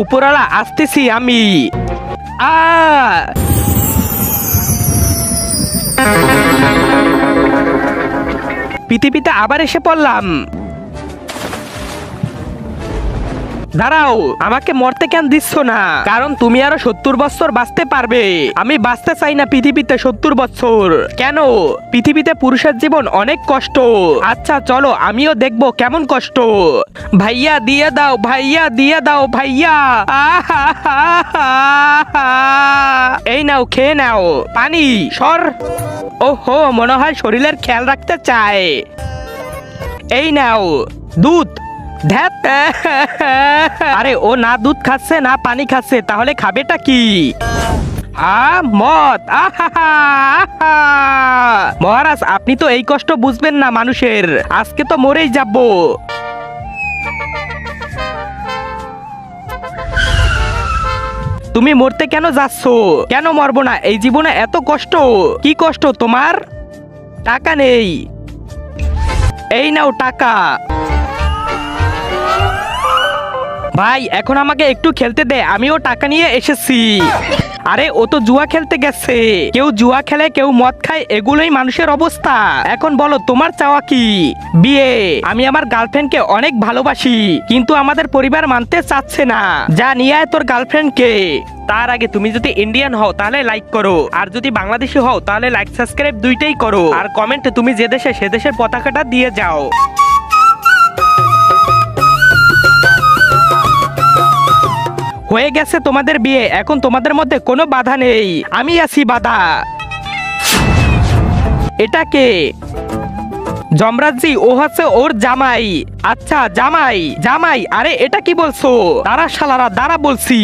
উপরওয়ালা আসতেছি আমি। আ পৃথিবীতে আবার এসে পড়লাম। দাঁড়াও, আমাকে মরতে কেন দিচ্ছ না? কারণ তুমি আরো 70 বছর বাঁচতে পারবে। আমি বাঁচতে চাই না পৃথিবীতে 70 বছর। কেন? পৃথিবীতে পুরুষের জীবন অনেক কষ্ট। আচ্ছা চলো, আমিও দেখবো কেমন কষ্ট। ভাইয়া দিয়ে দাও, ভাইয়া দিয়ে দাও, ভাইয়া। এই নাও, খেয়ে নাও পানি। সর। ওহো, মনে হয় শরীরের খেয়াল রাখতে চায়। এই নাও দুধ। ধ্যাত। আরে ও না দুধ খাচ্ছে না পানি খাচ্ছে, তাহলে খাবেটা কি? মদ। মহারাজ, আপনি তো এই কষ্ট বুঝবেন না মানুষের। আজকে তো মরেই যাব। তুমি মরতে কেন যাচ্ছ? কেন মরবো না? এই জীবনে এত কষ্ট। কি কষ্ট তোমার? টাকা নেই। এই নাও টাকা। ভাই, এখন আমাকে একটু খেলতে দে, আমিও টাকা নিয়ে এসেছি। আরে ও তো জুয়া খেলতে গেছে। কেউ জুয়া খেলে, কেউ মদ খায়, এগুলোই মানুষের অবস্থা। এখন বলো তোমার চাওয়া কি? বিয়ে। আমি আমার গার্লফ্রেন্ডকে অনেক ভালোবাসি, কিন্তু আমাদের পরিবার মানতে চাচ্ছে না। যা নিয়ে আয় তোর গার্লফ্রেন্ডকে। তার আগে তুমি যদি ইন্ডিয়ান হও তাহলে লাইক করো, আর যদি বাংলাদেশি হও তাহলে লাইক সাবস্ক্রাইব দুইটাই করো, আর কমেন্টে তুমি যে দেশে সে দেশের পতাকাটা দিয়ে যাও। হয়ে গেছে তোমাদের বিয়ে, এখন তোমাদের মধ্যে কোনো বাধা নেই, আমি আছি বাধা। এটা কে? যমরাজজি, ও হচ্ছে ওর জামাই। আচ্ছা জামাই, জামাই। আরে এটা কি বলছো? দাঁড়া শালারা, দাঁড়া বলছি।